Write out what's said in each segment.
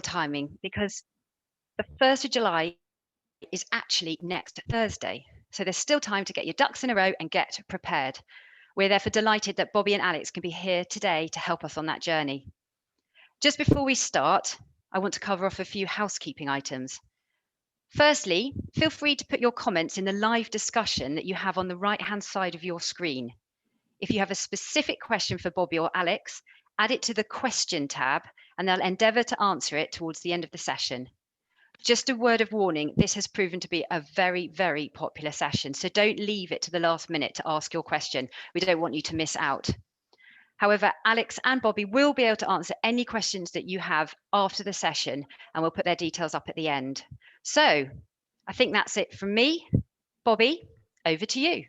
timing because the 1st of July is actually next Thursday. So there's still time to get your ducks in a row and get prepared. We're therefore delighted that Bobby and Alex can be here today to help us on that journey. Just before we start, I want to cover off a few housekeeping items. Firstly, feel free to put your comments in the live discussion that you have on the right-hand side of your screen. If you have a specific question for Bobby or Alex, add it to the question tab and they'll endeavour to answer it towards the end of the session. Just a word of warning, this has proven to be a very, very popular session, so don't leave it to the last minute to ask your question. We don't want you to miss out. However, Alex and Bobby will be able to answer any questions that you have after the session, and we'll put their details up at the end. So I think that's it from me. Bobby, over to you.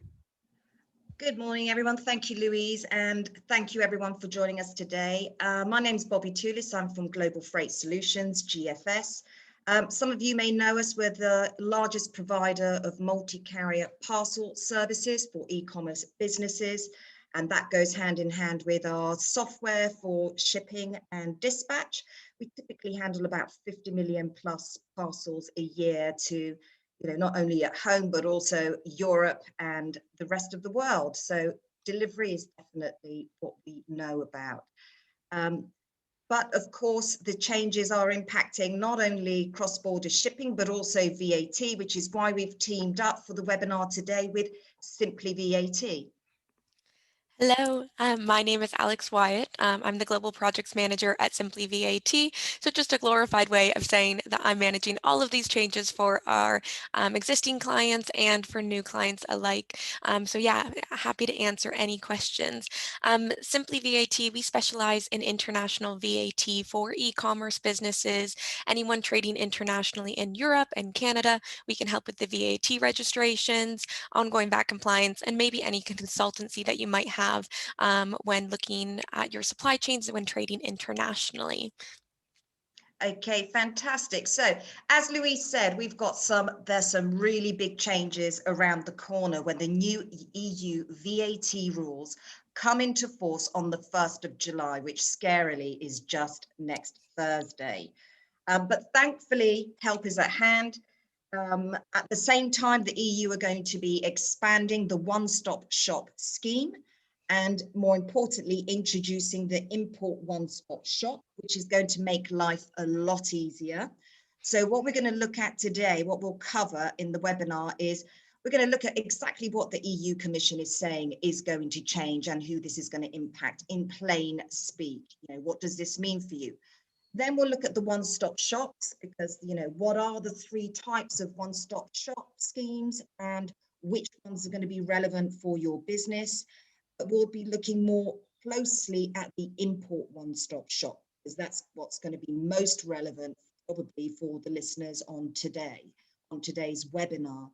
Good morning, everyone. Thank you, Louise, and thank you, everyone, for joining us today. My name is Bobby Toulis. I'm from Global Freight Solutions, GFS. Some of you may know us. We're the largest provider of multi-carrier parcel services for e-commerce businesses, and that goes hand in hand with our software for shipping and dispatch. We typically handle about 50 million plus parcels a year to not only at home, but also Europe and the rest of the world. So delivery is definitely what we know about. But of course, the changes are impacting not only cross-border shipping, but also VAT, which is why we've teamed up for the webinar today with Simply VAT. Hello, my name is Alex Wyatt. I'm the Global Projects Manager at Simply VAT. So just a glorified way of saying that I'm managing all of these changes for our existing clients and for new clients alike. So yeah, happy to answer any questions. Simply VAT, we specialize in international VAT for e-commerce businesses, anyone trading internationally in Europe and Canada. We can help with the VAT registrations, ongoing VAT compliance, and maybe any consultancy that you might have when looking at your supply chains and when trading internationally. Okay, fantastic. So as Louise said, there's some really big changes around the corner when the new EU VAT rules come into force on the 1st of July, which scarily is just next Thursday. But thankfully, help is at hand. At the same time, the EU are going to be expanding the OneStop Shop scheme, and more importantly, introducing the Import One-Stop Shop, which is going to make life a lot easier. So what we're going to look at today, what we'll cover in the webinar is we're going to look at exactly what the EU Commission is saying is going to change and who this is going to impact in plain speak. What does this mean for you? Then we'll look at the one-stop shops because, what are the 3 types of one-stop shop schemes and which ones are going to be relevant for your business. But we'll be looking more closely at the import one-stop shop because that's what's going to be most relevant probably for the listeners on today's webinar,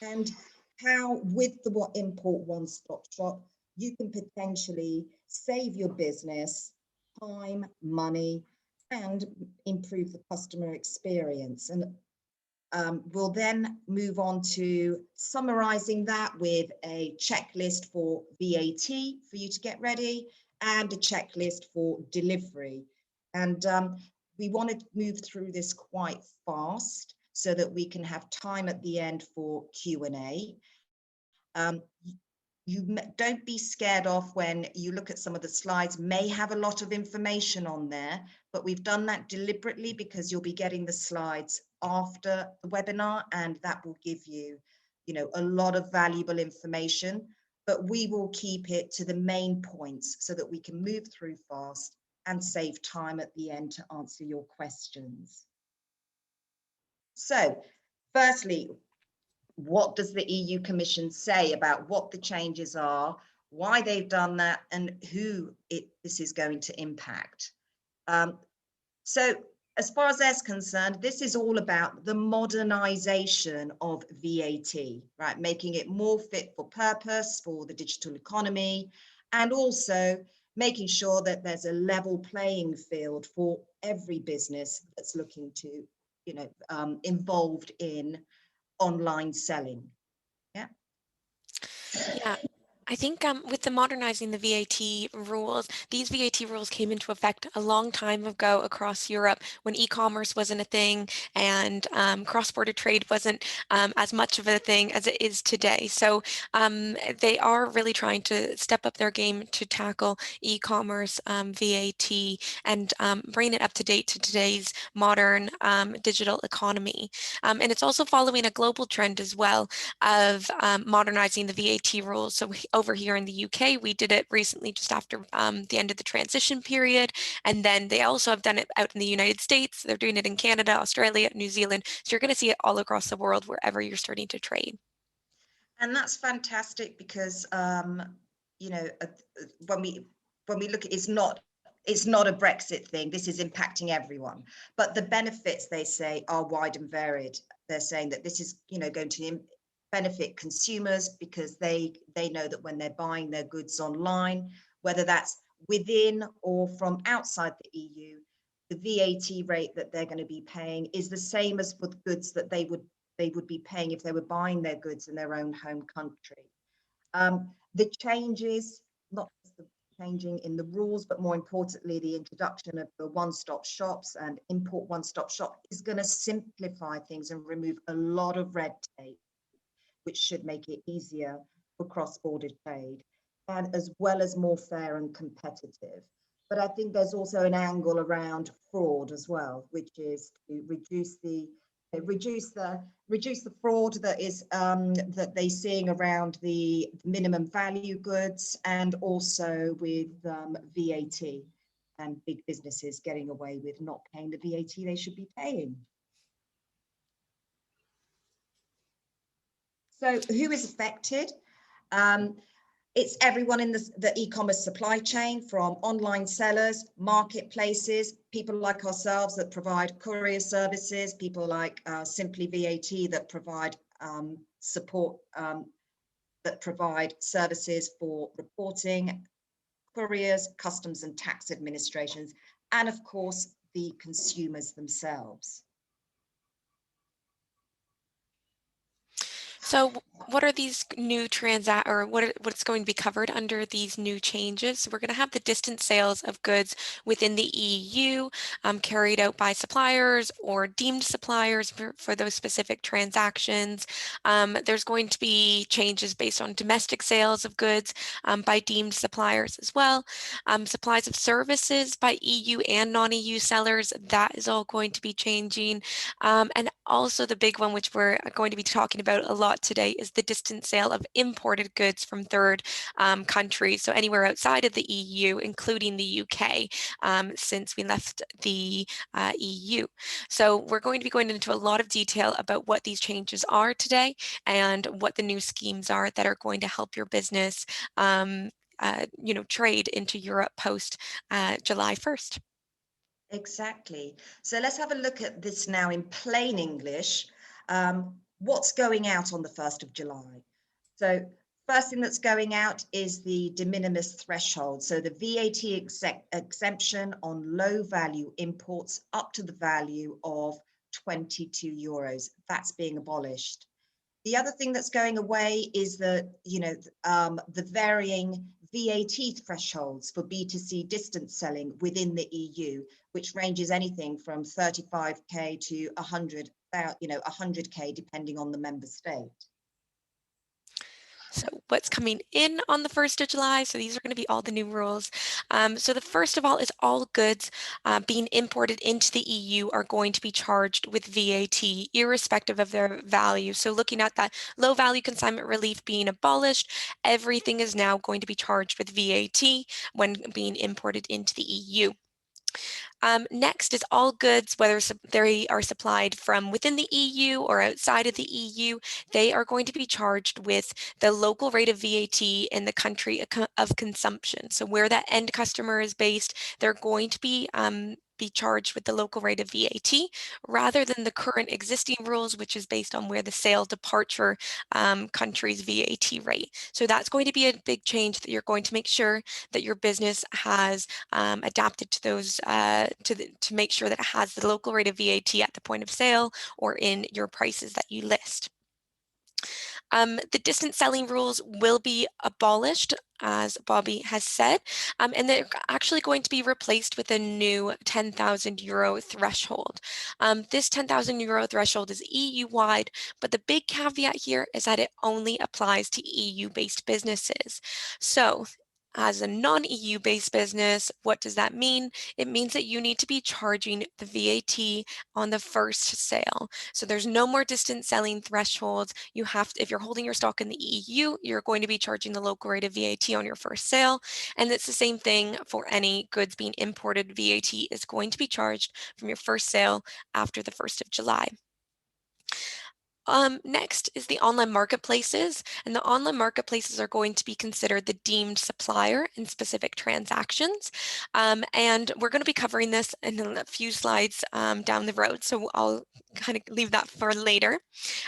and how with the import one-stop shop you can potentially save your business time, money, and improve the customer experience. And we'll then move on to summarizing that with a checklist for VAT for you to get ready and a checklist for delivery. And we want to move through this quite fast so that we can have time at the end for Q&A. You don't be scared off when you look at some of the slides, may have a lot of information on there, but we've done that deliberately because you'll be getting the slides after the webinar and that will give you, a lot of valuable information, but we will keep it to the main points so that we can move through fast and save time at the end to answer your questions. So, firstly, what does the EU Commission say about what the changes are, why they've done that, and who this is going to impact? So as far as that's concerned, this is all about the modernization of VAT, right? Making it more fit for purpose for the digital economy, and also making sure that there's a level playing field for every business that's looking to, involved in online selling. Yeah, I think with the modernizing the VAT rules, these VAT rules came into effect a long time ago across Europe when e-commerce wasn't a thing and cross-border trade wasn't as much of a thing as it is today. So they are really trying to step up their game to tackle e-commerce VAT and bring it up to date to today's modern digital economy. And it's also following a global trend as well of modernizing the VAT rules. So over here in the UK, we did it recently just after the end of the transition period. And then they also have done it out in the United States. They're doing it in Canada, Australia, New Zealand. So you're going to see it all across the world wherever you're starting to trade. And that's fantastic because, you know, when we look at it's not a Brexit thing. This is impacting everyone. But the benefits, they say, are wide and varied. They're saying that this is, you know, going to benefit consumers because they know that when they're buying their goods online, whether that's within or from outside the EU, the VAT rate that they're going to be paying is the same as for the goods that they would be paying if they were buying their goods in their own home country. The changes, not just the changing in the rules, but more importantly, the introduction of the one-stop shops and import one-stop shop is going to simplify things and remove a lot of red tape, which should make it easier for cross-border trade, and as well as more fair and competitive. But I think there's also an angle around fraud as well, which is to reduce the fraud that is that they're seeing around the minimum value goods, and also with VAT and big businesses getting away with not paying the VAT they should be paying. So who is affected? It's everyone in the e-commerce supply chain, from online sellers, marketplaces, people like ourselves that provide courier services, people like Simply VAT that provide support, that provide services for reporting, couriers, customs and tax administrations, and of course, the consumers themselves. So what are these new what's going to be covered under these new changes? So we're going to have the distance sales of goods within the EU carried out by suppliers or deemed suppliers for those specific transactions. There's going to be changes based on domestic sales of goods by deemed suppliers as well. Supplies of services by EU and non-EU sellers, that is all going to be changing. And also the big one, which we're going to be talking about a lot today, is the distance sale of imported goods from third countries, so anywhere outside of the EU, including the UK, since we left the EU. So we're going to be going into a lot of detail about what these changes are today and what the new schemes are that are going to help your business trade into Europe post July 1st. Exactly. So let's have a look at this now in plain English. What's going out on the 1st of July? So first thing that's going out is the de minimis threshold. So the VAT exemption on low value imports up to the value of 22 euros. That's being abolished. The other thing that's going away is the varying VAT thresholds for B2C distance selling within the EU, which ranges anything from 35k to 100k, depending on the member state. So what's coming in on the 1st of July? So these are going to be all the new rules. So the first of all is all goods being imported into the EU are going to be charged with VAT, irrespective of their value. So looking at that low value consignment relief being abolished, everything is now going to be charged with VAT when being imported into the EU. Next is all goods, whether they are supplied from within the EU or outside of the EU, they are going to be charged with the local rate of VAT in the country of consumption. So where that end customer is based, they're going to be charged with the local rate of VAT rather than the current existing rules, which is based on where the sale departure country's VAT rate. So that's going to be a big change that you're going to make sure that your business has adapted to those to make sure that it has the local rate of VAT at the point of sale or in your prices that you list. The distance selling rules will be abolished, as Bobby has said, and they're actually going to be replaced with a new €10,000 threshold. This €10,000 threshold is EU-wide, but the big caveat here is that it only applies to EU-based businesses. So, as a non-EU based business, what does that mean? It means that you need to be charging the VAT on the first sale. So there's no more distance selling thresholds. You have to, if you're holding your stock in the EU, you're going to be charging the local rate of VAT on your first sale. And it's the same thing for any goods being imported. VAT is going to be charged from your first sale after the 1st of July. Next is the online marketplaces, and the online marketplaces are going to be considered the deemed supplier in specific transactions. And we're going to be covering this in a few slides down the road, so I'll kind of leave that for later.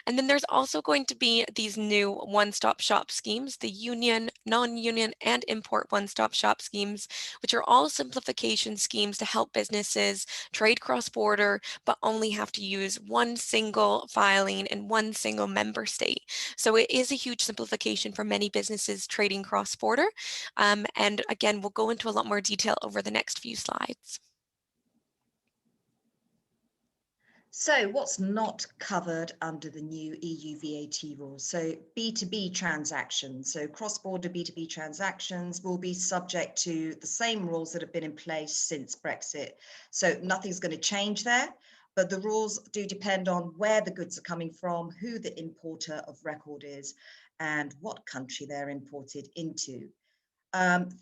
And then there's also going to be these new one-stop shop schemes, the union, non-union, and import one-stop shop schemes, which are all simplification schemes to help businesses trade cross-border, but only have to use one single filing in one single member state. So it is a huge simplification for many businesses trading cross-border. And again, we'll go into a lot more detail over the next few slides. So what's not covered under the new EU VAT rules? So B2B transactions, so cross-border B2B transactions will be subject to the same rules that have been in place since Brexit. So nothing's going to change there, but the rules do depend on where the goods are coming from, who the importer of record is, and what country they're imported into.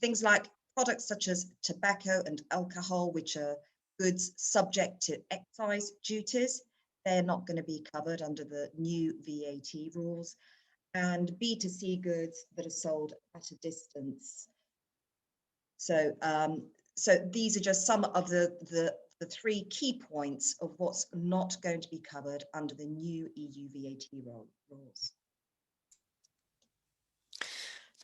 Things like products such as tobacco and alcohol, which are goods subject to excise duties, they're not going to be covered under the new VAT rules. And B2C goods that are sold at a distance. So, these are just some of the three key points of what's not going to be covered under the new EU VAT rules.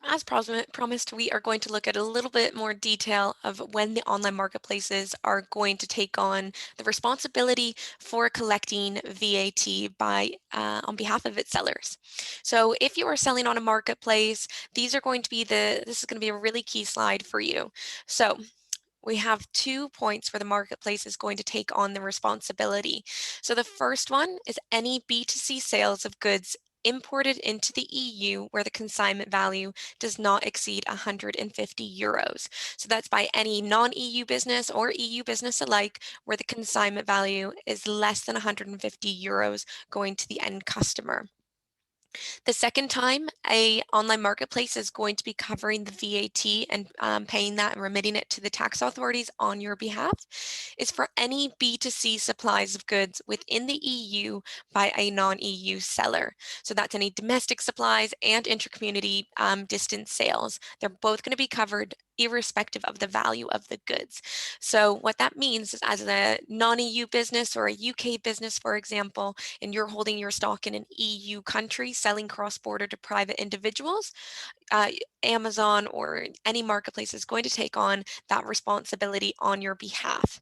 As promised, we are going to look at a little bit more detail of when the online marketplaces are going to take on the responsibility for collecting VAT on behalf of its sellers. So if you are selling on a marketplace, this is going to be a really key slide for you. So we have 2 points where the marketplace is going to take on the responsibility. So the first one is any B2C sales of goods imported into the EU where the consignment value does not exceed €150. So that's by any non-EU business or EU business alike where the consignment value is less than €150 going to the end customer. The second time a online marketplace is going to be covering the VAT and paying that and remitting it to the tax authorities on your behalf is for any B2C supplies of goods within the EU by a non-EU seller. So that's any domestic supplies and intercommunity distance sales. They're both going to be covered irrespective of the value of the goods. So what that means is as a non-EU business or a UK business, for example, and you're holding your stock in an EU country selling cross-border to private individuals, Amazon or any marketplace is going to take on that responsibility on your behalf.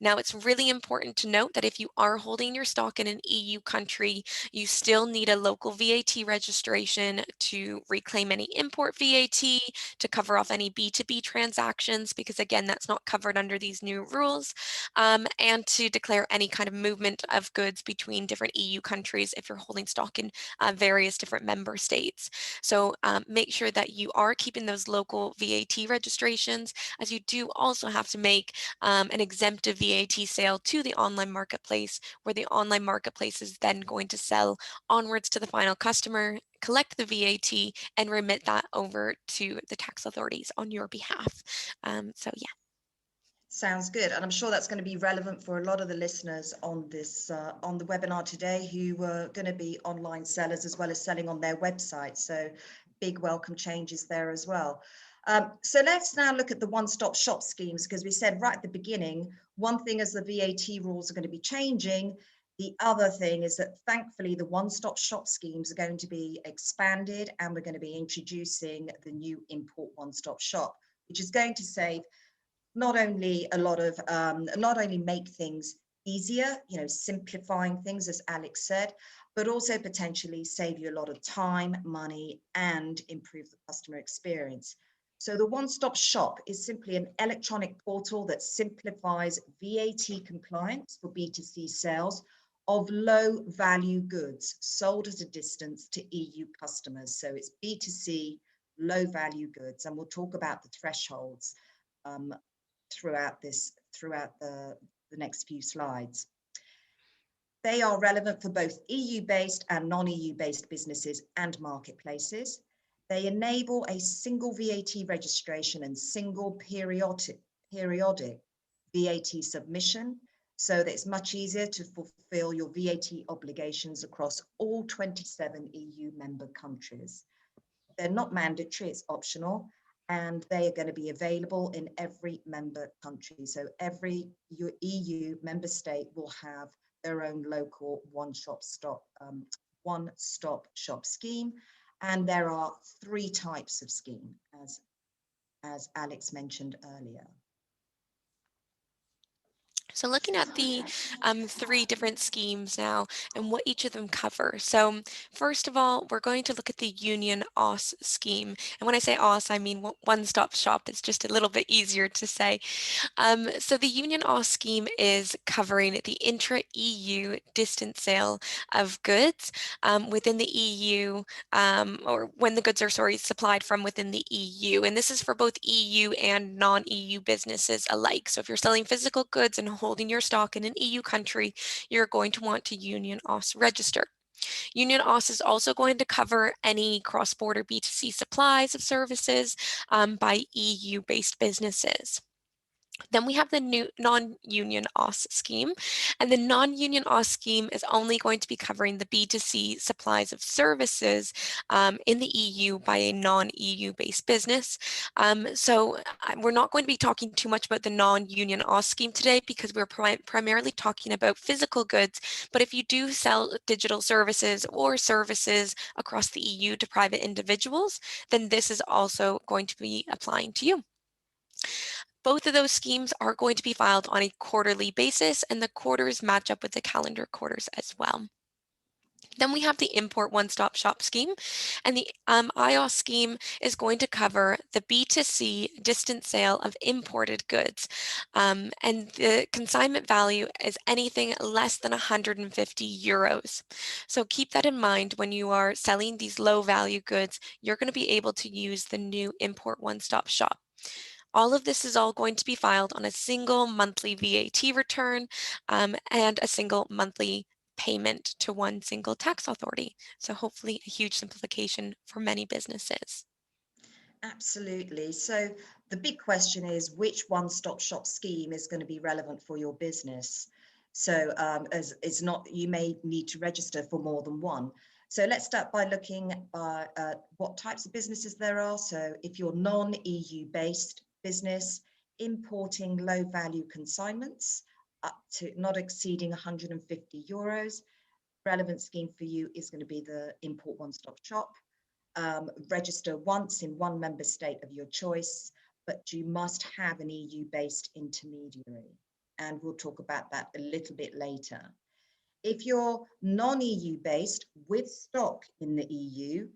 Now, it's really important to note that if you are holding your stock in an EU country, you still need a local VAT registration to reclaim any import VAT, to cover off any B2B transactions, because again, that's not covered under these new rules, and to declare any kind of movement of goods between different EU countries if you're holding stock in various different member states. So make sure that you are keeping those local VAT registrations, as you do also have to make an exemptive VAT sale to the online marketplace, where the online marketplace is then going to sell onwards to the final customer, collect the VAT, and remit that over to the tax authorities on your behalf. So yeah. Sounds good, and I'm sure that's going to be relevant for a lot of the listeners on this on the webinar today who were going to be online sellers as well as selling on their website. So big welcome changes there as well. So let's now look at the one-stop shop schemes, because we said right at the beginning, one thing is the VAT rules are going to be changing. The other thing is that thankfully the one-stop shop schemes are going to be expanded, and we're going to be introducing the new import one-stop shop, which is going to save not only a lot of not only make things easier, simplifying things, as Alex said, but also potentially save you a lot of time, money, and improve the customer experience. So the One-Stop Shop is simply an electronic portal that simplifies VAT compliance for B2C sales of low value goods sold at a distance to EU customers. So it's B2C, low value goods, and we'll talk about the thresholds throughout the next few slides. They are relevant for both EU-based and non-EU-based businesses and marketplaces. They enable a single VAT registration and single periodic VAT submission, so that it's much easier to fulfill your VAT obligations across all 27 EU member countries. They're not mandatory, it's optional, and they are going to be available in every member country. So every EU member state will have their own local one-stop shop scheme. And there are 3 types of scheme, as Alex mentioned earlier. So looking at the 3 different schemes now and what each of them cover. So first of all, we're going to look at the Union OS scheme. And when I say OS, I mean one-stop shop. It's just a little bit easier to say. So the Union OS scheme is covering the intra-EU distance sale of goods within the EU, or when the goods are, supplied from within the EU. And this is for both EU and non-EU businesses alike. So if you're selling physical goods and holding your stock in an EU country, you're going to want to Union OS register. Union OS is also going to cover any cross-border B2C supplies of services by EU-based businesses. Then we have the new non-union OS scheme, and the non-union OS scheme is only going to be covering the B2C supplies of services in the EU by a non-EU based business. So we're not going to be talking too much about the non-union OS scheme today because we're primarily talking about physical goods, but if you do sell digital services or services across the EU to private individuals, then this is also going to be applying to you. Both of those schemes are going to be filed on a quarterly basis, and the quarters match up with the calendar quarters as well. Then we have the Import One-Stop Shop scheme, and the IOS scheme is going to cover the B2C distance sale of imported goods, and the consignment value is anything less than 150 euros. So keep that in mind when you are selling these low value goods. You're going to be able to use the new Import One-Stop Shop. All of this is all going to be filed on a single monthly VAT return and a single monthly payment to one single tax authority. So hopefully a huge simplification for many businesses. Absolutely. So the big question is, which one-stop shop scheme is going to be relevant for your business? So as it's not, you may need to register for more than one. So let's start by looking at what types of businesses there are. So if you're non-EU based business, importing low value consignments up to not exceeding 150 euros, relevant scheme for you is going to be the Import One-Stop Shop. Register once in one member state of your choice, but you must have an EU-based intermediary. And we'll talk about that a little bit later. If you're non-EU based with stock in the EU,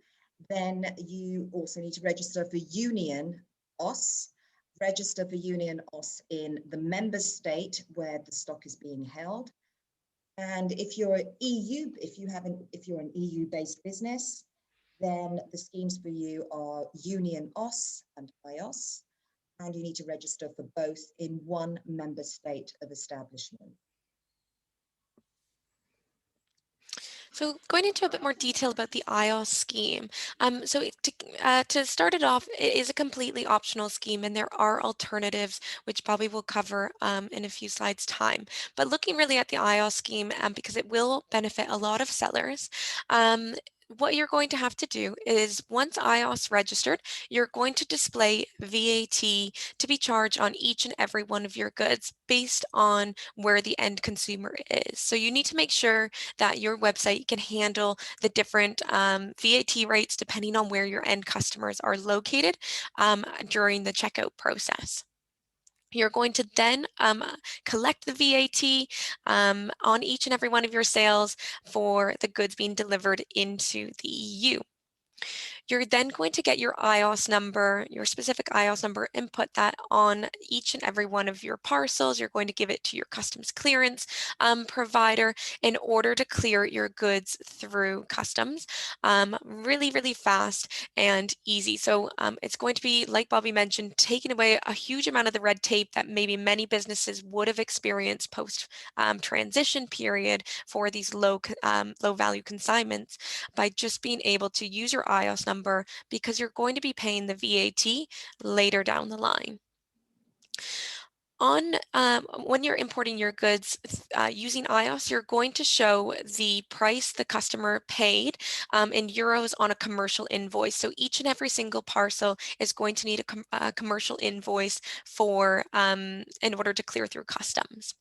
then you also need to register for Union OS. Register for Union OS in the member state where the stock is being held. And if you're an EU-based business, then the schemes for you are Union OS and IOS, and you need to register for both in one member state of establishment. So going into a bit more detail about the IOS scheme. To start it off, it is a completely optional scheme, and there are alternatives, which Bobby will cover in a few slides' time. But looking really at the IOS scheme, because it will benefit a lot of sellers, what you're going to have to do is once IOS registered, you're going to display VAT to be charged on each and every one of your goods based on where the end consumer is. So you need to make sure that your website can handle the different VAT rates depending on where your end customers are located during the checkout process. You're going to then collect the VAT on each and every one of your sales for the goods being delivered into the EU. You're then going to get your IOS number, your specific IOS number, and put that on each and every one of your parcels. You're going to give it to your customs clearance provider in order to clear your goods through customs. Really, really fast and easy. So it's going to be, like Bobby mentioned, taking away a huge amount of the red tape that maybe many businesses would have experienced post transition period for these low value consignments by just being able to use your IOS number, because you're going to be paying the VAT later down the line. When you're importing your goods using IOS, you're going to show the price the customer paid in euros on a commercial invoice. So each and every single parcel is going to need a commercial invoice for in order to clear through customs.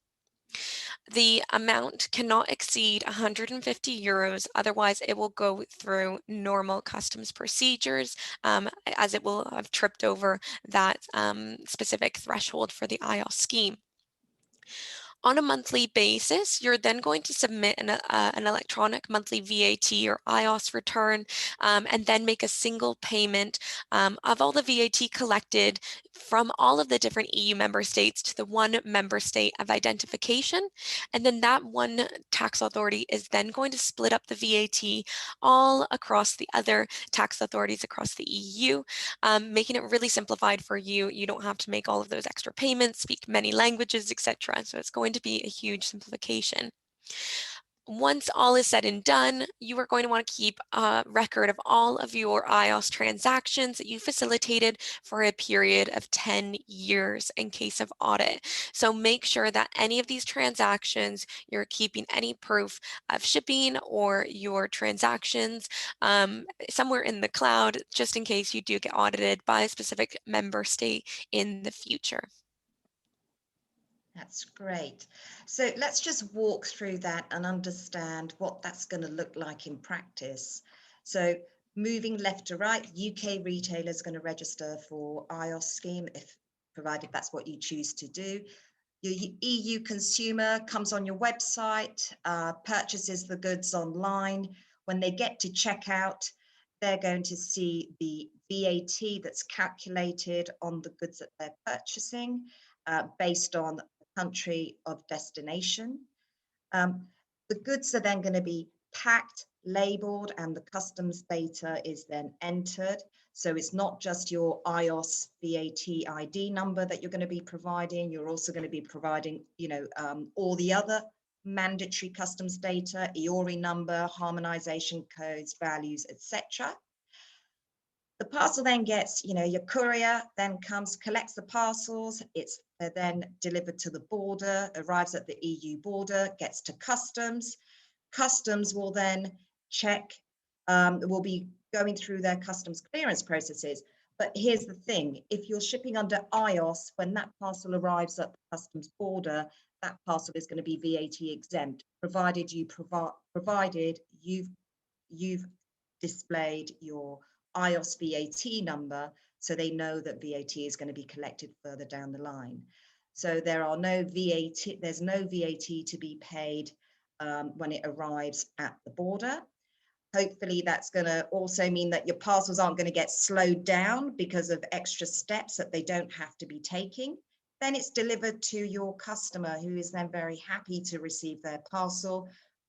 The amount cannot exceed 150 euros, otherwise it will go through normal customs procedures as it will have tripped over that specific threshold for the IOS scheme. On a monthly basis, you're then going to submit an electronic monthly VAT or IOS return and then make a single payment of all the VAT collected from all of the different EU member states to the one member state of identification. And then that one tax authority is then going to split up the VAT all across the other tax authorities across the EU, making it really simplified for you. You don't have to make all of those extra payments, speak many languages, etc. So it's going to be a huge simplification. Once all is said and done, you are going to want to keep a record of all of your IOS transactions that you facilitated for a period of 10 years in case of audit. So make sure that any of these transactions, you're keeping any proof of shipping or your transactions somewhere in the cloud, just in case you do get audited by a specific member state in the future. That's great. So let's just walk through that and understand what that's going to look like in practice. So moving left to right, UK retailers going to register for IOS scheme, if provided that's what you choose to do. Your EU consumer comes on your website, purchases the goods online. When they get to checkout, they're going to see the VAT that's calculated on the goods that they're purchasing based on the country of destination. The goods are then going to be packed, labeled, and the customs data is then entered. So it's not just your IOS VAT ID number that you're going to be providing. You're also going to be providing, all the other mandatory customs data, EORI number, harmonization codes, values, etc. The parcel then gets, your courier then comes, collects the parcels. It's then delivered to the border, arrives at the EU border, gets to customs. Customs will then check, will be going through their customs clearance processes. But here's the thing, if you're shipping under IOS, when that parcel arrives at the customs border, that parcel is going to be VAT exempt, provided you've displayed your IOS VAT number, so they know that VAT is going to be collected further down the line. So there's no VAT to be paid when it arrives at the border. Hopefully that's going to also mean that your parcels aren't going to get slowed down because of extra steps that they don't have to be taking. Then it's delivered to your customer, who is then very happy to receive their parcel,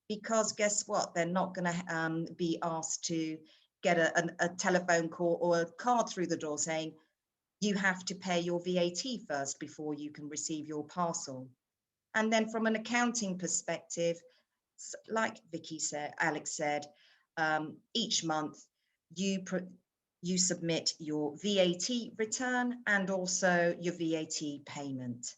because guess what? They're not going to be asked to get a telephone call or a card through the door saying, you have to pay your VAT first before you can receive your parcel. And then from an accounting perspective, like Alex said, each month you submit your VAT return and also your VAT payment.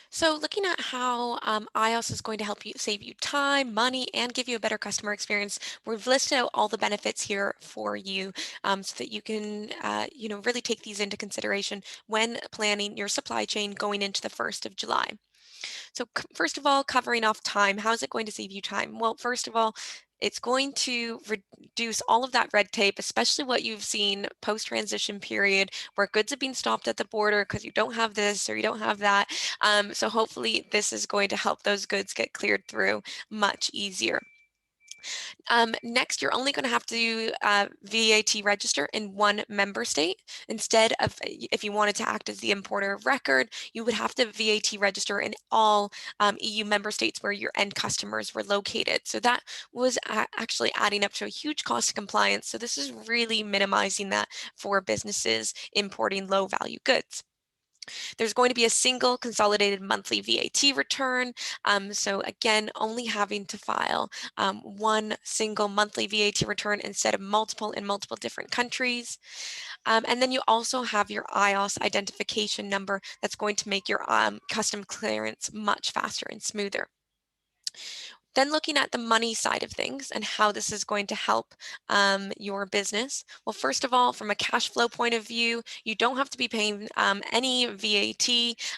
So looking at how IOS is going to help you save you time, money, and give you a better customer experience, we've listed out all the benefits here for you so that you can, really take these into consideration when planning your supply chain going into the 1st of July. So first of all, covering off time, how is it going to save you time? Well, first of all, It's going to reduce all of that red tape, especially what you've seen post-transition period where goods have been stopped at the border because you don't have this or you don't have that. So hopefully this is going to help those goods get cleared through much easier. Next, you're only going to have to VAT register in one member state. Instead of, if you wanted to act as the importer of record, you would have to VAT register in all EU member states where your end customers were located. So that was actually adding up to a huge cost of compliance. So this is really minimizing that for businesses importing low value goods. There's going to be a single consolidated monthly VAT return. So again, only having to file one single monthly VAT return instead of multiple in multiple different countries. And then you also have your IOS identification number that's going to make your custom clearance much faster and smoother. Then looking at the money side of things and how this is going to help your business. Well, first of all, from a cash flow point of view, you don't have to be paying any VAT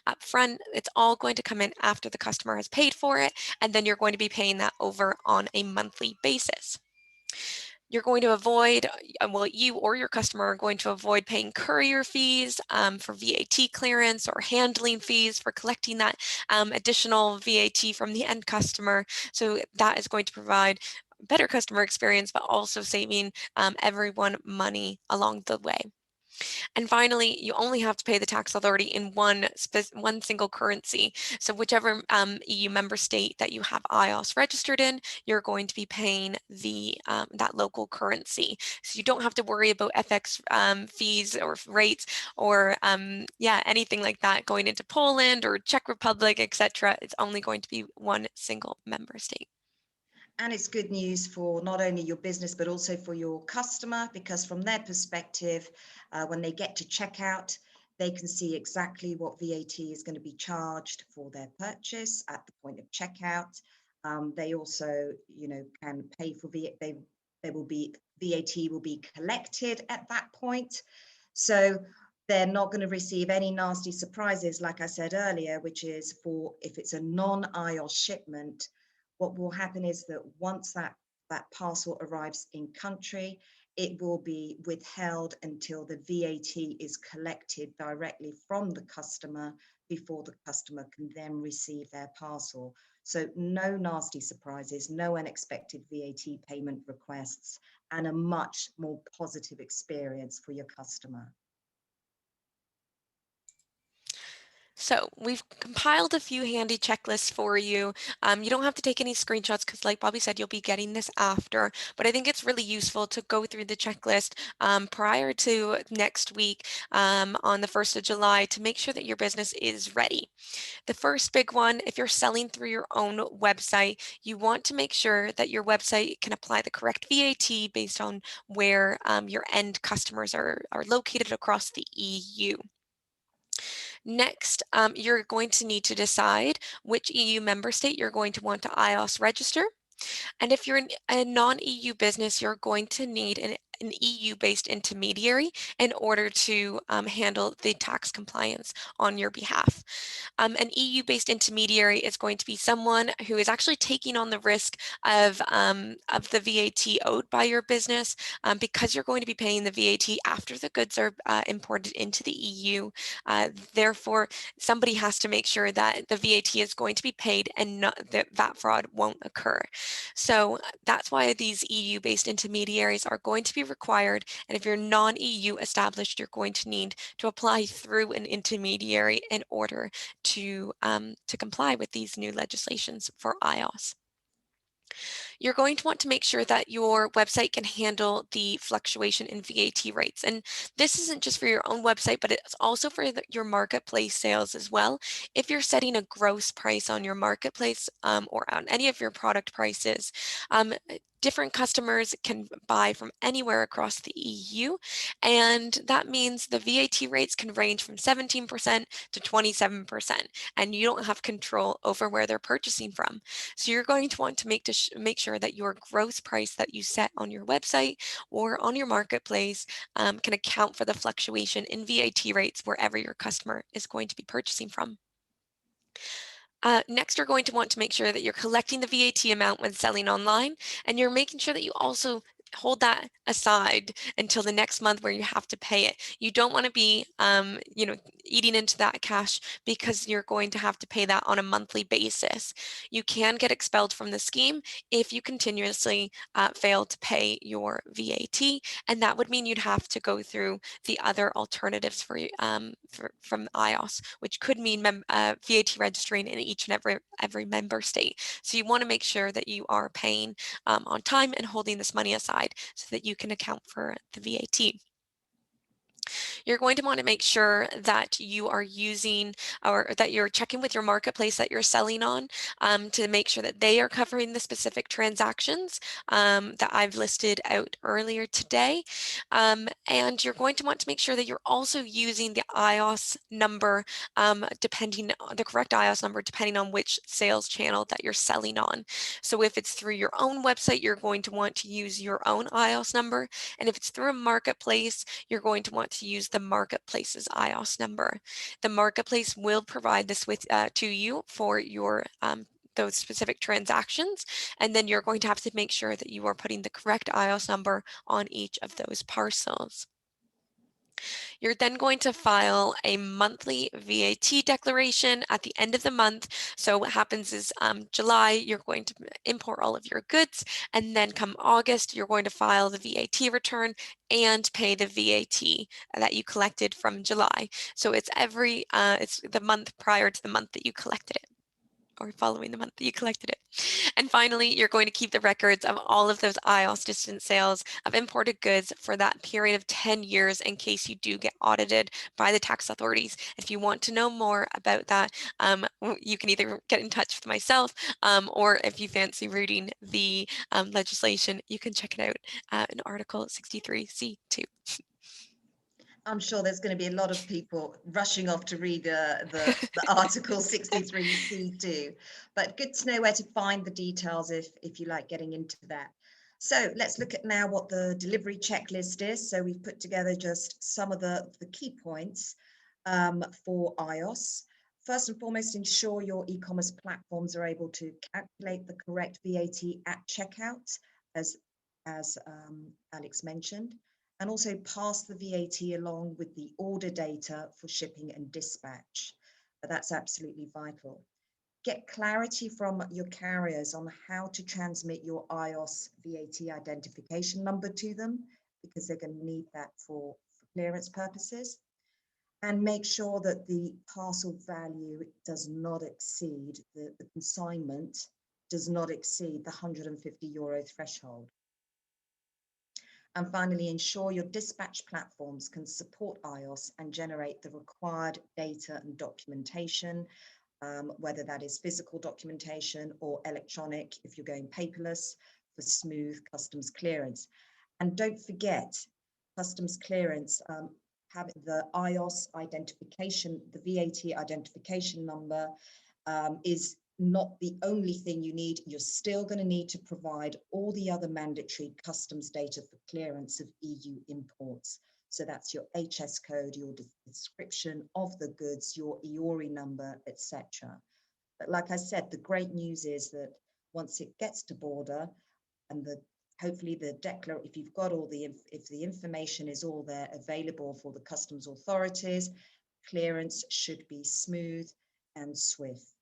up front. It's all going to come in after the customer has paid for it, and then you're going to be paying that over on a monthly basis. You're going to avoid, well, you or your customer are going to avoid paying courier fees for VAT clearance or handling fees for collecting that additional VAT from the end customer. So that is going to provide better customer experience, but also saving everyone money along the way. And finally, you only have to pay the tax authority in one single currency. So whichever EU member state that you have IOS registered in, you're going to be paying that local currency. So you don't have to worry about FX fees or rates or anything like that going into Poland or Czech Republic, etc. It's only going to be one single member state. And it's good news for not only your business, but also for your customer, because from their perspective, when they get to checkout, they can see exactly what VAT is going to be charged for their purchase at the point of checkout. They also, can pay for VAT. VAT will be collected at that point. So they're not going to receive any nasty surprises, like I said earlier, which is for if it's a non-IOS shipment, what will happen is that once that parcel arrives in country, it will be withheld until the VAT is collected directly from the customer before the customer can then receive their parcel. So no nasty surprises, no unexpected VAT payment requests, and a much more positive experience for your customer. So we've compiled a few handy checklists for you. You don't have to take any screenshots because like Bobby said, you'll be getting this after, but I think it's really useful to go through the checklist prior to next week on the 1st of July to make sure that your business is ready. The first big one, if you're selling through your own website, you want to make sure that your website can apply the correct VAT based on where your end customers are located across the EU. Next, you're going to need to decide which EU member state you're going to want to IOS register. And if you're a non-EU business, you're going to need an EU-based intermediary in order to handle the tax compliance on your behalf. An EU-based intermediary is going to be someone who is actually taking on the risk of the VAT owed by your business because you're going to be paying the VAT after the goods are imported into the EU. Therefore, somebody has to make sure that the VAT is going to be paid and that VAT fraud won't occur. So that's why these EU-based intermediaries are going to be required. And if you're non-EU established, you're going to need to apply through an intermediary in order to comply with these new legislations for IOS. You're going to want to make sure that your website can handle the fluctuation in VAT rates. And this isn't just for your own website, but it's also for your marketplace sales as well. If you're setting a gross price on your marketplace or on any of your product prices, different customers can buy from anywhere across the EU, and that means the VAT rates can range from 17% to 27%, and you don't have control over where they're purchasing from. So you're going to want to make sure that your gross price that you set on your website or on your marketplace can account for the fluctuation in VAT rates wherever your customer is going to be purchasing from. Next, you're going to want to make sure that you're collecting the VAT amount when selling online, and you're making sure that you also hold that aside until the next month where you have to pay it. You don't want to be, eating into that cash because you're going to have to pay that on a monthly basis. You can get expelled from the scheme if you continuously fail to pay your VAT, and that would mean you'd have to go through the other alternatives from iOS, which could mean VAT registering in each and every member state. So you want to make sure that you are paying on time and holding this money aside so that you can account for the VAT. You're going to want to make sure that you are using or that you're checking with your marketplace that you're selling on to make sure that they are covering the specific transactions that I've listed out earlier today. And you're going to want to make sure that you're also using the iOS number, depending on the correct iOS number, depending on which sales channel that you're selling on. So if it's through your own website, you're going to want to use your own iOS number. And if it's through a marketplace, you're going to want to use the marketplace's iOS number. The marketplace will provide this with to you for your those specific transactions, and then you're going to have to make sure that you are putting the correct iOS number on each of those parcels. You're then going to file a monthly VAT declaration at the end of the month. So what happens is July, you're going to import all of your goods, and then come August, you're going to file the VAT return and pay the VAT that you collected from July. So it's it's the month prior to the month that you collected it, or following the month that you collected it. And finally, you're going to keep the records of all of those iOS distance sales of imported goods for that period of 10 years in case you do get audited by the tax authorities. If you want to know more about that, you can either get in touch with myself or if you fancy reading the legislation, you can check it out in Article 63C2. I'm sure there's going to be a lot of people rushing off to read the Article 63C2, but good to know where to find the details if you like getting into that. So let's look at now what the delivery checklist is. So we've put together just some of the key points for iOS. First and foremost, ensure your e-commerce platforms are able to calculate the correct VAT at checkout, as Alex mentioned, and also pass the VAT along with the order data for shipping and dispatch. That's absolutely vital. Get clarity from your carriers on how to transmit your iOS VAT identification number to them, because they're going to need that for clearance purposes. And make sure that the parcel value does not exceed, the consignment does not exceed the €150 threshold. And finally, ensure your dispatch platforms can support iOS and generate the required data and documentation, whether that is physical documentation or electronic, if you're going paperless, for smooth customs clearance. And don't forget, customs clearance, having the iOS identification, the VAT identification number is not the only thing you need. You're still going to need to provide all the other mandatory customs data for clearance of EU imports. So that's your HS code, your description of the goods, your EORI number, etc. But like I said, the great news is that once it gets to border, and hopefully if you've got if the information is all there available for the customs authorities, clearance should be smooth and swift.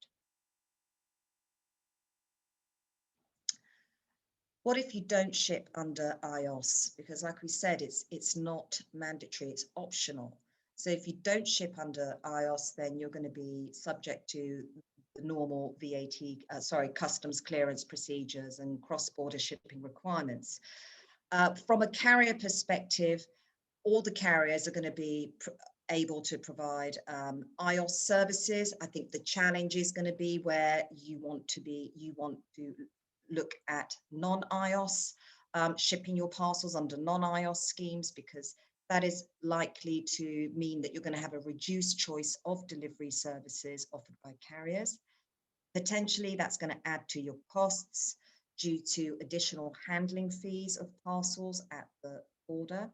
What if you don't ship under iOS? Because like we said, it's not mandatory, it's optional. So if you don't ship under iOS, then you're going to be subject to the normal customs clearance procedures and cross-border shipping requirements. From a carrier perspective, all the carriers are going to be able to provide iOS services. I think the challenge is going to be where you want to look at non-iOS, shipping your parcels under non-iOS schemes, because that is likely to mean that you're going to have a reduced choice of delivery services offered by carriers. Potentially, that's going to add to your costs due to additional handling fees of parcels at the border.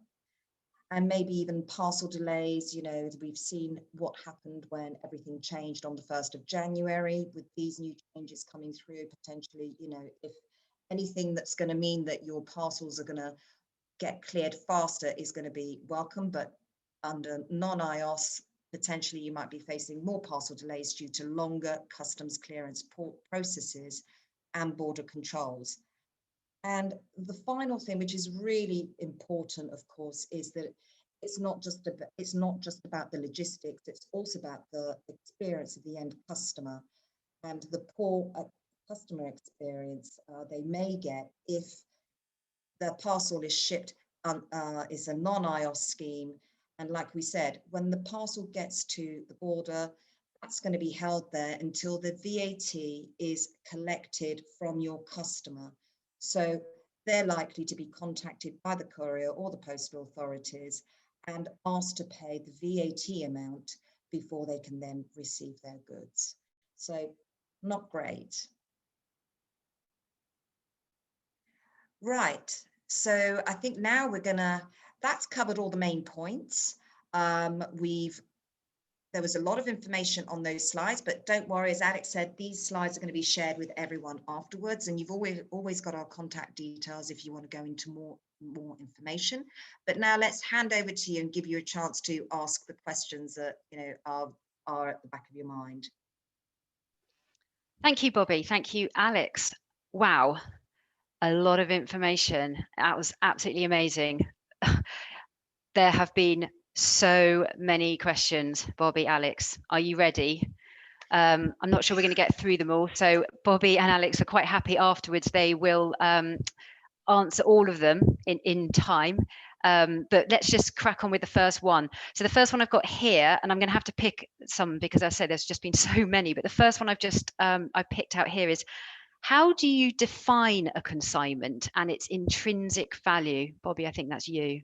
and maybe even parcel delays. You know, we've seen what happened when everything changed on the 1st of January with these new changes coming through. Potentially, you know, if anything that's going to mean that your parcels are going to get cleared faster is going to be welcome, but under non-iOS, potentially you might be facing more parcel delays due to longer customs clearance processes and border controls. And the final thing, which is really important, of course, is that it's not just about the logistics, it's also about the experience of the end customer and the poor customer experience they may get if the parcel is shipped is a non-iOS scheme. And like we said, when the parcel gets to the border, that's going to be held there until the VAT is collected from your customer. So they're likely to be contacted by the courier or the postal authorities and asked to pay the VAT amount before they can then receive their goods. So not great. Right. So I think now that's covered all the main points. There was a lot of information on those slides, but don't worry, as Alex said, these slides are going to be shared with everyone afterwards, and you've always got our contact details if you want to go into more information. But now let's hand over to you and give you a chance to ask the questions that are at the back of your mind. Thank you, Bobby. Thank you, Alex. Wow, a lot of information. That was absolutely amazing. There have been so many questions. Bobby, Alex, are you ready? I'm not sure we're going to get through them all. So Bobby and Alex are quite happy afterwards. They will answer all of them in time. But let's just crack on with the first one. So the first one I've got here, and I'm going to have to pick some because I said there's just been so many. But the first one I picked out here is, how do you define a consignment and its intrinsic value? Bobby, I think that's you.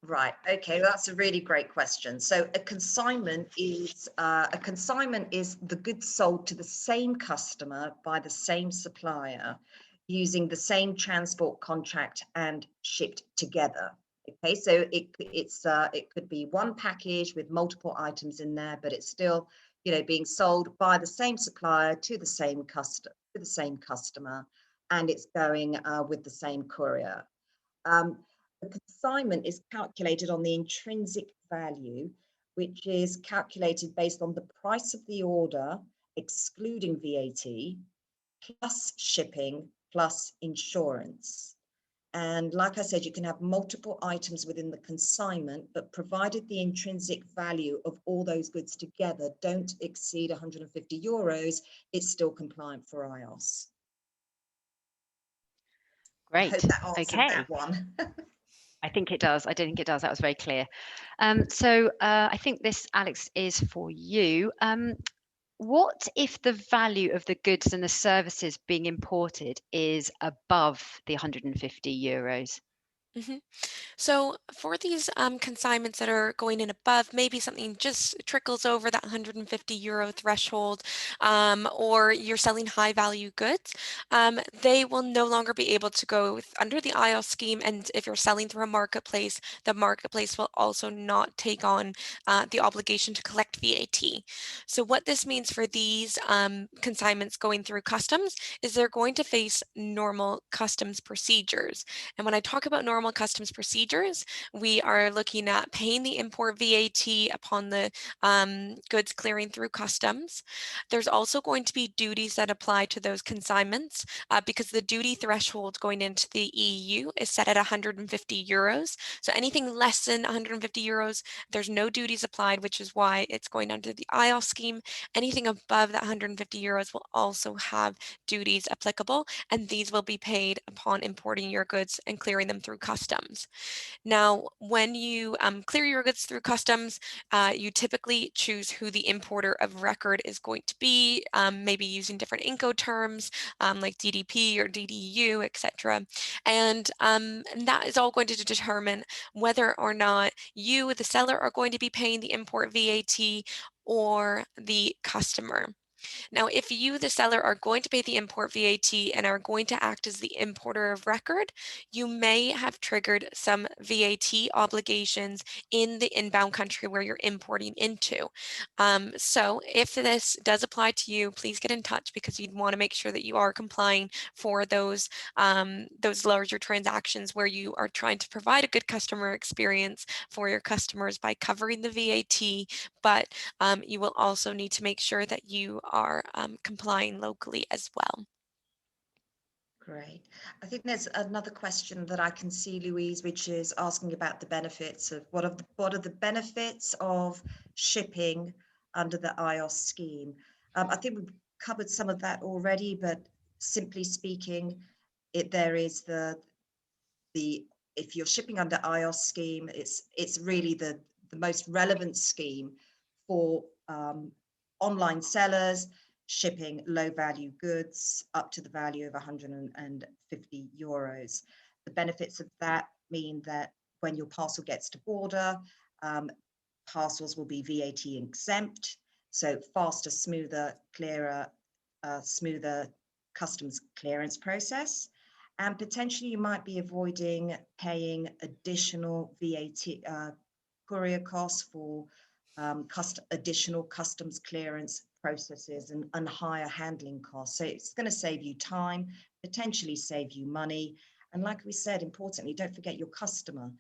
Right. Okay, that's a really great question. So a consignment is the goods sold to the same customer by the same supplier using the same transport contract and shipped together. Okay, so it could be one package with multiple items in there, but it's still, you know, being sold by the same supplier to the same customer, and it's going with the same courier. The consignment is calculated on the intrinsic value, which is calculated based on the price of the order, excluding VAT, plus shipping, plus insurance. And like I said, you can have multiple items within the consignment, but provided the intrinsic value of all those goods together don't exceed €150, it's still compliant for iOS. Great. I hope that answered that one. I think it does. I don't think it does. That was very clear. So I think this, Alex, is for you. What if the value of the goods and the services being imported is above the €150? Mm-hmm. So for these consignments that are going in above, maybe something just trickles over that €150 threshold, or you're selling high value goods, they will no longer be able to go under the iOS scheme. And if you're selling through a marketplace, the marketplace will also not take on the obligation to collect VAT. So what this means for these consignments going through customs is they're going to face normal customs procedures. And when I talk about normal customs procedures, we are looking at paying the import VAT upon the goods clearing through customs. There's also going to be duties that apply to those consignments because the duty threshold going into the EU is set at €150. So anything less than €150, there's no duties applied, which is why it's going under the iOS scheme. Anything above that €150 will also have duties applicable, and these will be paid upon importing your goods and clearing them through customs. Now, when you clear your goods through customs, you typically choose who the importer of record is going to be, maybe using different Incoterms like DDP or DDU, etc. And that is all going to determine whether or not you, the seller, are going to be paying the import VAT or the customer. Now, if you, the seller, are going to pay the import VAT and are going to act as the importer of record, you may have triggered some VAT obligations in the inbound country where you're importing into. So if this does apply to you, please get in touch, because you'd want to make sure that you are complying for those larger transactions where you are trying to provide a good customer experience for your customers by covering the VAT, but you will also need to make sure that you are complying locally as well. Great. I think there's another question that I can see, Louise, which is asking about the benefits of what are the benefits of shipping under the iOS scheme. I think we've covered some of that already, but simply speaking, there is the if you're shipping under iOS scheme, it's really the most relevant scheme for online sellers shipping low value goods up to the value of 150 euros. The benefits of that mean that when your parcel gets to border, parcels will be VAT exempt, so faster, smoother, clearer, smoother customs clearance process. And potentially you might be avoiding paying additional VAT courier costs for additional customs clearance processes and higher handling costs. So it's going to save you time, potentially save you money. And like we said, importantly, don't forget your customer.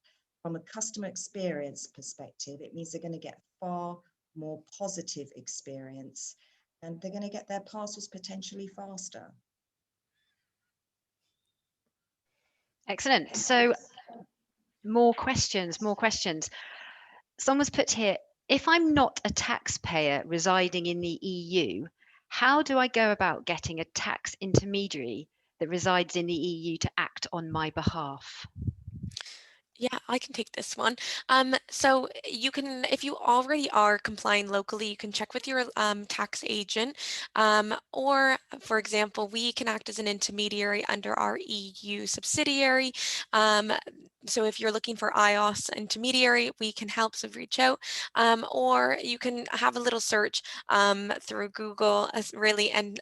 From a customer experience perspective, it means they're going to get far more positive experience, and they're going to get their parcels potentially faster. Excellent. So more questions, more questions. Someone's put here, if I'm not a taxpayer residing in the EU, how do I go about getting a tax intermediary that resides in the EU to act on my behalf? Yeah, I can take this one. So you can, if you already are complying locally, you can check with your tax agent, or for example, we can act as an intermediary under our EU subsidiary. So if you're looking for iOS intermediary, we can help, so reach out, or you can have a little search through Google, really, and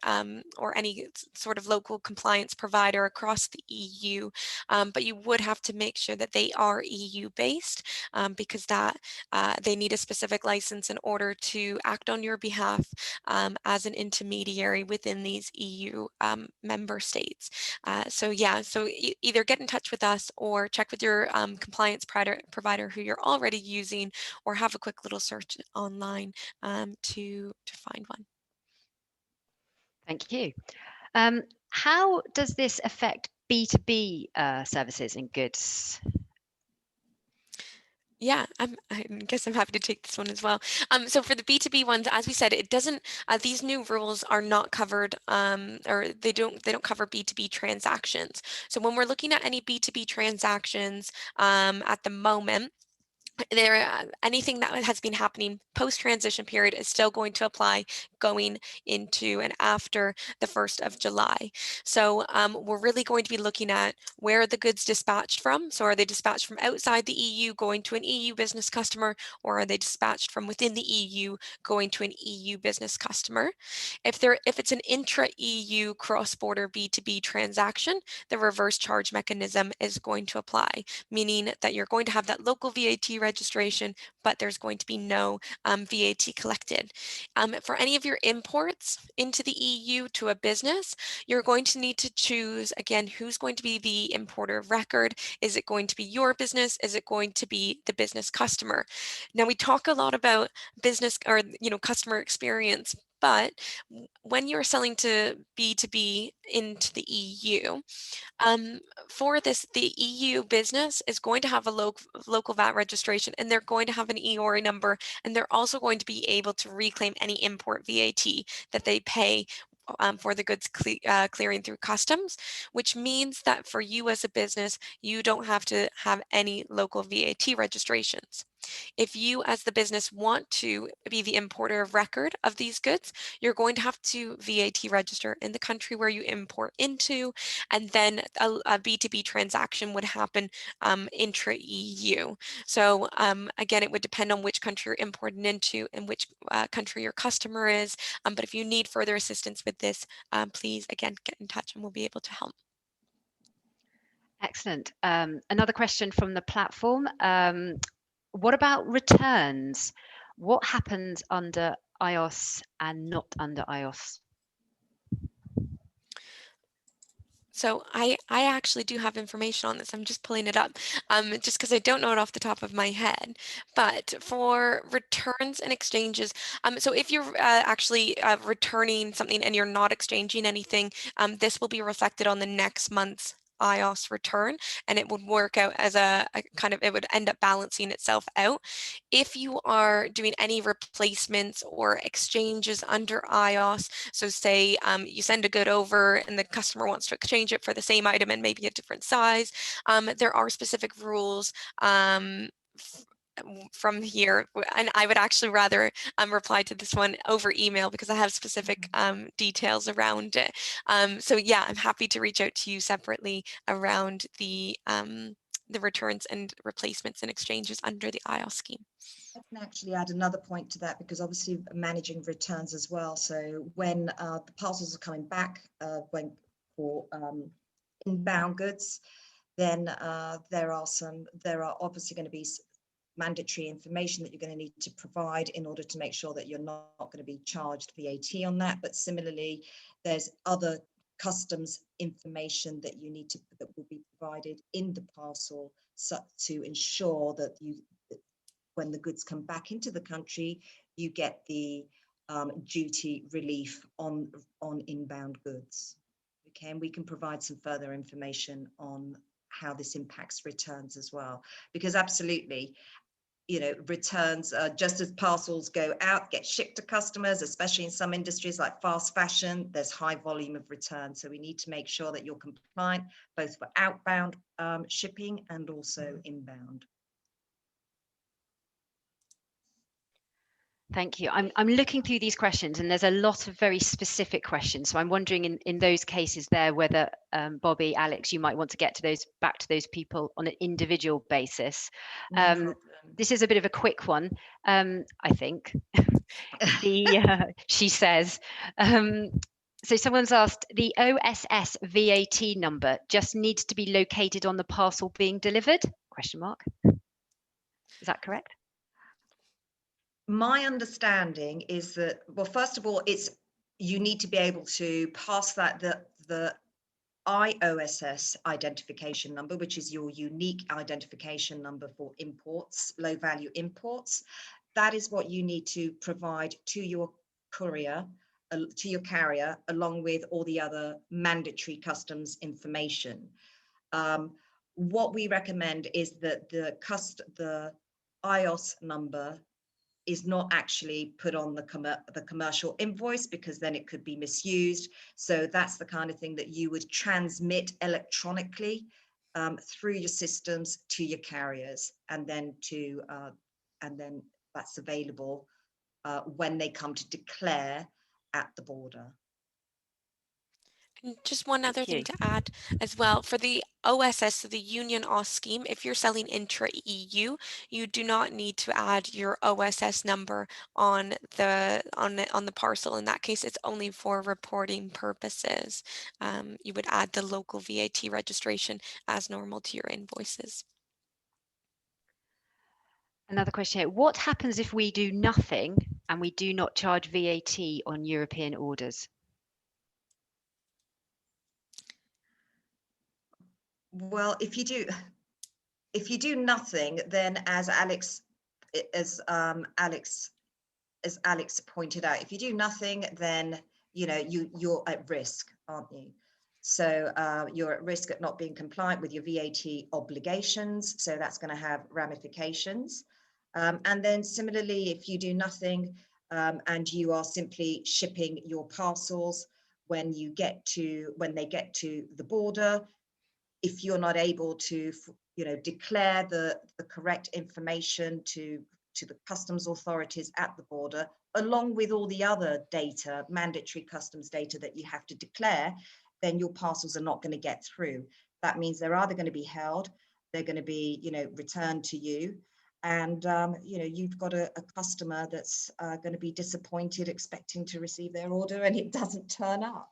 or any sort of local compliance provider across the EU. But you would have to make sure that they are EU based, because that they need a specific license in order to act on your behalf as an intermediary within these EU member states. So yeah, so either get in touch with us or check with your compliance provider who you're already using, or have a quick little search online to find one. Thank you. How does this affect B2B services and goods? Yeah, I guess I'm happy to take this one as well. So for the B2B ones, as we said, it doesn't. These new rules are not covered, or they don't cover B2B transactions. So when we're looking at any B2B transactions at the moment, anything that has been happening post transition period is still going to apply going into and after the 1st of July. So we're really going to be looking at where are the goods dispatched from. So are they dispatched from outside the EU going to an EU business customer, or are they dispatched from within the EU going to an EU business customer? If it's an intra-EU cross-border B2B transaction, the reverse charge mechanism is going to apply, meaning that you're going to have that local VAT registration, but there's going to be no VAT collected. For any of your imports into the EU to a business, you're going to need to choose, again, who's going to be the importer of record. Is it going to be your business? Is it going to be the business customer? Now, we talk a lot about business, or customer experience, but when you're selling to B2B into the EU, for this, the EU business is going to have a local VAT registration, and they're going to have an EORI number, and they're also going to be able to reclaim any import VAT that they pay for the goods clearing through customs, which means that for you as a business, you don't have to have any local VAT registrations. If you as the business want to be the importer of record of these goods, you're going to have to VAT register in the country where you import into, and then a B2B transaction would happen intra-EU. So again, it would depend on which country you're importing into and which country your customer is. But if you need further assistance with this, please, again, get in touch and we'll be able to help. Excellent. Another question from the platform. What about returns? What happens under iOS and not under iOS? So I actually do have information on this. I'm just pulling it up just because I don't know it off the top of my head. But for returns and exchanges, so if you're actually returning something and you're not exchanging anything, this will be reflected on the next month's iOS return, and it would work out as a kind of, it would end up balancing itself out. If you are doing any replacements or exchanges under iOS, so say you send a good over and the customer wants to exchange it for the same item and maybe a different size, there are specific rules from here, and I would actually rather reply to this one over email because I have specific details around it. So yeah, I'm happy to reach out to you separately around the returns and replacements and exchanges under the iOS scheme. I can actually add another point to that, because obviously managing returns as well. So when the parcels are coming back, when for inbound goods, then there are obviously going to be mandatory information that you're going to need to provide in order to make sure that you're not going to be charged VAT on that. But similarly, there's other customs information that you need to, that will be provided in the parcel, to ensure that when the goods come back into the country, you get the duty relief on inbound goods. Okay, and we can provide some further information on how this impacts returns as well, because absolutely, you know, returns, just as parcels go out, get shipped to customers, especially in some industries like fast fashion, there's high volume of returns. So we need to make sure that you're compliant both for outbound shipping and also inbound. Thank you. I'm looking through these questions, and there's a lot of very specific questions. So I'm wondering in those cases there whether Bobby, Alex, you might want to get to those, back to those people on an individual basis. This is a bit of a quick one, I think. She says, so someone's asked, the OSS VAT number just needs to be located on the parcel being delivered? Question mark. Is that correct? My understanding is that, well, first of all, you need to be able to pass that the IOSS identification number, which is your unique identification number for imports, low value imports. That is what you need to provide to your courier, to your carrier, along with all the other mandatory customs information. What we recommend is that the IOS number is not actually put on the commercial invoice, because then it could be misused. So that's the kind of thing that you would transmit electronically through your systems to your carriers, and then that's available when they come to declare at the border. And just one other thing to add as well, for the OSS, so the Union OS scheme, if you're selling intra-EU, you do not need to add your OSS number on the parcel. In that case, it's only for reporting purposes. You would add the local VAT registration as normal to your invoices. Another question here. What happens if we do nothing and we do not charge VAT on European orders? Well, if you do nothing, then as Alex pointed out, if you do nothing, then you're at risk, aren't you? So you're at risk at not being compliant with your VAT obligations. So that's going to have ramifications. And then similarly, if you do nothing and you are simply shipping your parcels, when they get to the border, if you're not able to, declare the correct information to the customs authorities at the border, along with all the other data, mandatory customs data that you have to declare, then your parcels are not going to get through. That means they're either going to be held, they're going to be, returned to you. And, you've got a customer that's going to be disappointed, expecting to receive their order, and it doesn't turn up.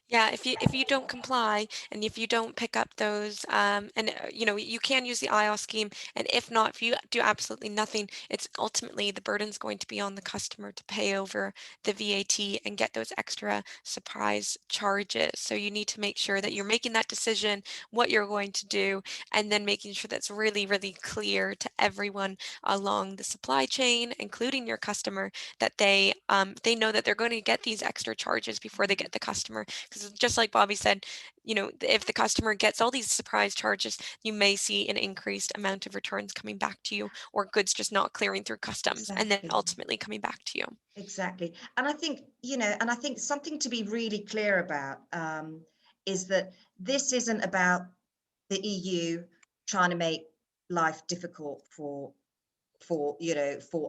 Yeah, if you don't comply and if you don't pick up those, you can use the IOS scheme, and if not, if you do absolutely nothing, it's ultimately the burden's going to be on the customer to pay over the VAT and get those extra surprise charges. So you need to make sure that you're making that decision, what you're going to do, and then making sure that's really, really clear to everyone along the supply chain, including your customer, that they know that they're going to get these extra charges before they get the customer. Because just like Bobby said, if the customer gets all these surprise charges, you may see an increased amount of returns coming back to you, or goods just not clearing through customs and then ultimately coming back to you. Exactly. And I think, something to be really clear about is that this isn't about the EU trying to make life difficult for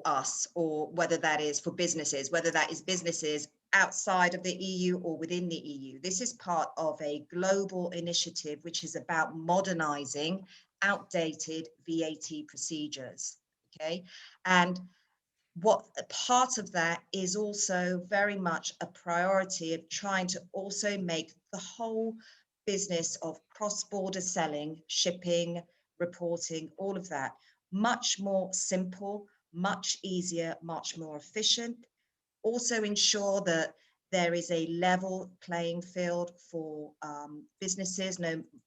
us, or whether that is for businesses, whether that is businesses outside of the EU or within the EU. This is part of a global initiative which is about modernizing outdated VAT procedures. Okay. And what a part of that is also very much a priority of trying to also make the whole business of cross-border selling, shipping, reporting, all of that much more simple, much easier, much more efficient. Also ensure that there is a level playing field for businesses,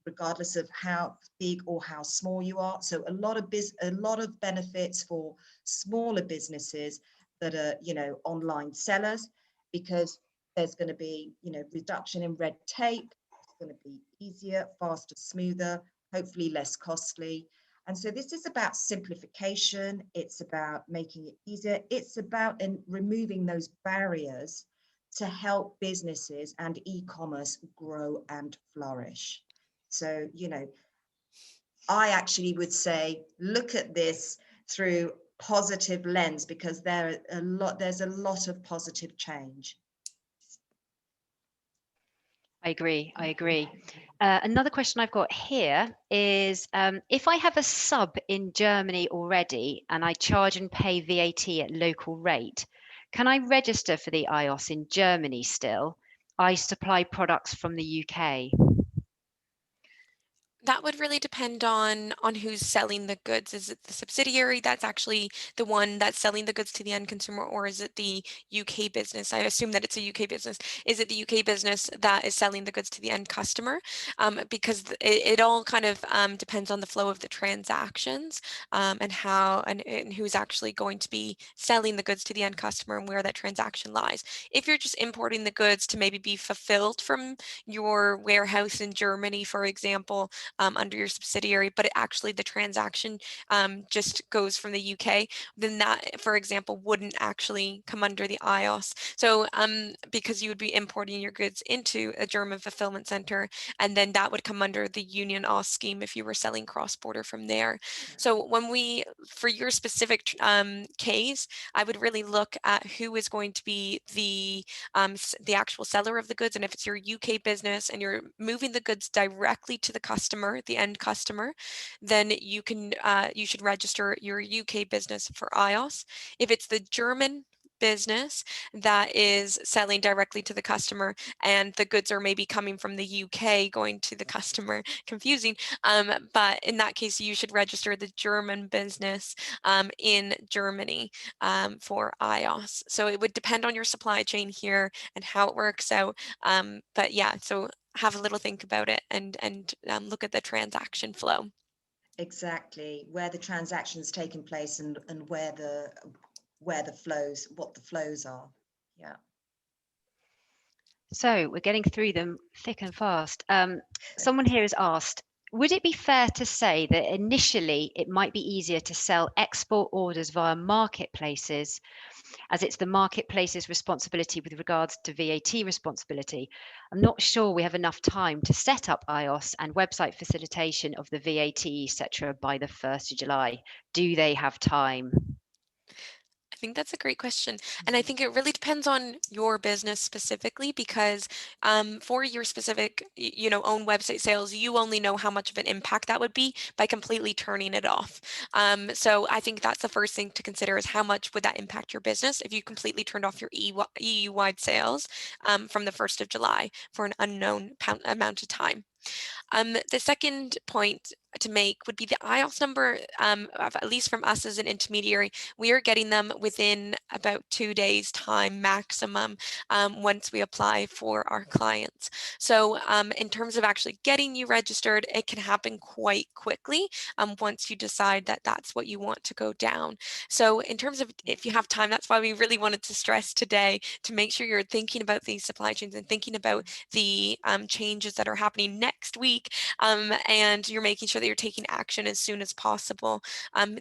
regardless of how big or how small you are. So a lot of benefits for smaller businesses that are, online sellers, because there's going to be, reduction in red tape. It's going to be easier, faster, smoother, hopefully less costly. And so this is about simplification. It's about making it easier. It's about removing those barriers to help businesses and e-commerce grow and flourish. So, I actually would say, look at this through positive lens, because there's a lot of positive change. I agree. Another question I've got here is, if I have a sub in Germany already and I charge and pay VAT at local rate, can I register for the IOS in Germany still? I supply products from the UK. That would really depend on who's selling the goods. Is it the subsidiary that's actually the one that's selling the goods to the end consumer, or is it the UK business? I assume that it's a UK business. Is it the UK business that is selling the goods to the end customer? Because it all kind of depends on the flow of the transactions, and how and who's actually going to be selling the goods to the end customer and where that transaction lies. If you're just importing the goods to maybe be fulfilled from your warehouse in Germany, for example, under your subsidiary, but actually the transaction just goes from the UK, then that, for example, wouldn't actually come under the IOS. So because you would be importing your goods into a German fulfillment center, and then that would come under the Union OS scheme if you were selling cross-border from there. So for your specific case, I would really look at who is going to be the actual seller of the goods, and if it's your UK business and you're moving the goods directly to the customer, the end customer, then you should register your UK business for IOS. If it's the German business that is selling directly to the customer and the goods are maybe coming from the UK going to the customer, confusing, but in that case you should register the German business in Germany for IOS. So it would depend on your supply chain here and how it works out, but yeah, so have a little think about it and look at the transaction flow. Exactly, where the transaction's taking place and what the flows are. Yeah. So we're getting through them thick and fast. Someone here has asked, would it be fair to say that initially it might be easier to sell export orders via marketplaces, as it's the marketplace's responsibility with regards to VAT responsibility? I'm not sure we have enough time to set up iOS and website facilitation of the VAT, etc. by the 1st of July. Do they have time? I think that's a great question. And I think it really depends on your business specifically, because for your specific, own website sales, you only know how much of an impact that would be by completely turning it off. So I think that's the first thing to consider, is how much would that impact your business if you completely turned off your EU-wide sales from the 1st of July for an unknown amount of time. The second point to make would be the iOS number, at least from us as an intermediary. We are getting them within about 2 days time maximum once we apply for our clients. So in terms of actually getting you registered, it can happen quite quickly once you decide that that's what you want to go down. So in terms of if you have time, that's why we really wanted to stress today to make sure you're thinking about these supply chains and thinking about the changes that are happening next week, and you're making sure that you're taking action as soon as possible.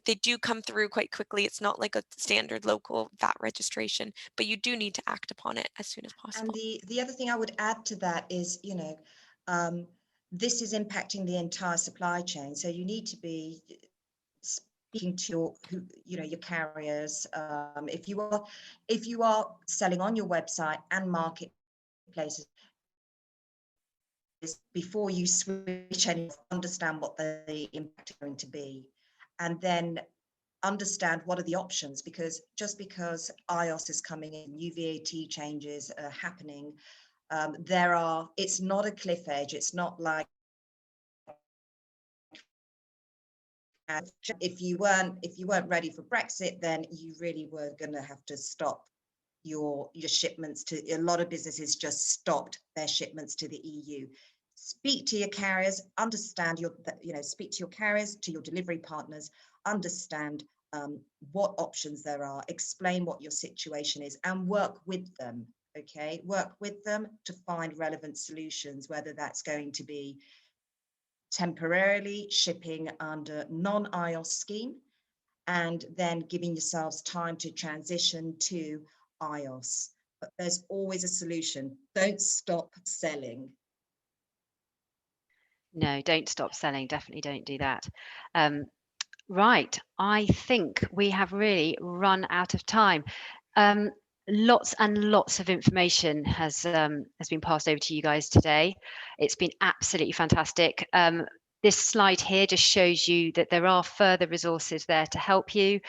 They do come through quite quickly. It's not like a standard local VAT registration, but you do need to act upon it as soon as possible. And the other thing I would add to that is, this is impacting the entire supply chain. So you need to be speaking to your carriers. If you are selling on your website and marketplaces, before you switch and understand what the impact is going to be, and then understand what are the options, because just because iOS is coming in, new VAT changes are happening, it's not a cliff edge. It's not like if you weren't ready for Brexit, then you really were going to have to stop your shipments to, a lot of businesses just stopped their shipments to the EU. Speak to your carriers, understand speak to your carriers, to your delivery partners, understand what options there are, explain what your situation is, and work with them. Okay, work with them to find relevant solutions, whether that's going to be temporarily shipping under non-iOS scheme, and then giving yourselves time to transition to iOS. But there's always a solution. Don't stop selling. No, don't stop selling. Definitely don't do that. Right, I think we have really run out of time. Lots and lots of information has been passed over to you guys today. It's been absolutely fantastic. This slide here just shows you that there are further resources there to help you.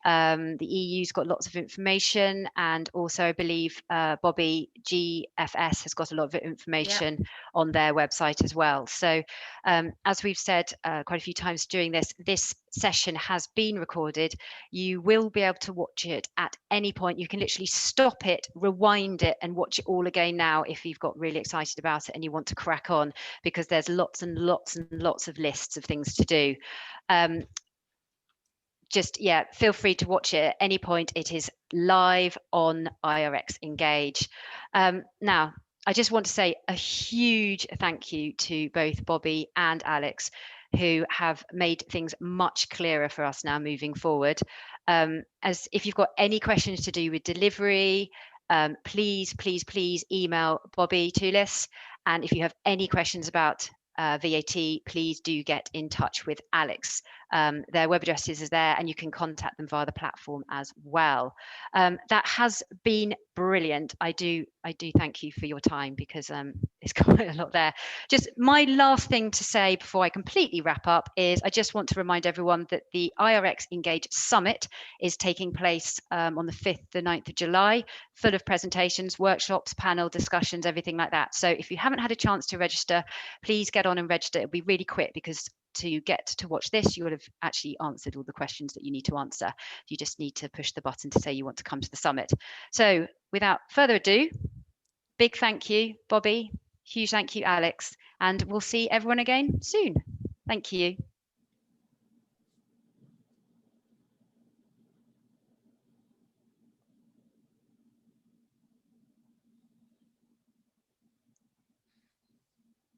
The EU's got lots of information, and also I believe Bobby, GFS has got a lot of information on their website as well. So as we've said quite a few times during this session has been recorded. You will be able to watch it at any point. You can literally stop it, rewind it, and watch it all again now if you've got really excited about it and you want to crack on, because there's lots and lots and lots of lists of things to do. Feel free to watch it at any point. It is live on IRX Engage. Now, I just want to say a huge thank you to both Bobby and Alex, who have made things much clearer for us now moving forward. As if you've got any questions to do with delivery, please email Bobby Toulis. And if you have any questions about VAT, please do get in touch with Alex. Their web addresses is there, and you can contact them via the platform as well. That has been brilliant. I do thank you for your time, because it's quite a lot there. Just my last thing to say before I completely wrap up is I just want to remind everyone that the IRX Engage Summit is taking place on the 5th to 9th of July, full of presentations, workshops, panel discussions, everything like that. So if you haven't had a chance to register, please get on and register. It'll be really quick, because to get to watch this, you will have actually answered all the questions that you need to answer. You just need to push the button to say you want to come to the summit. So without further ado, big thank you, Bobby. Huge thank you, Alex. And we'll see everyone again soon. Thank you.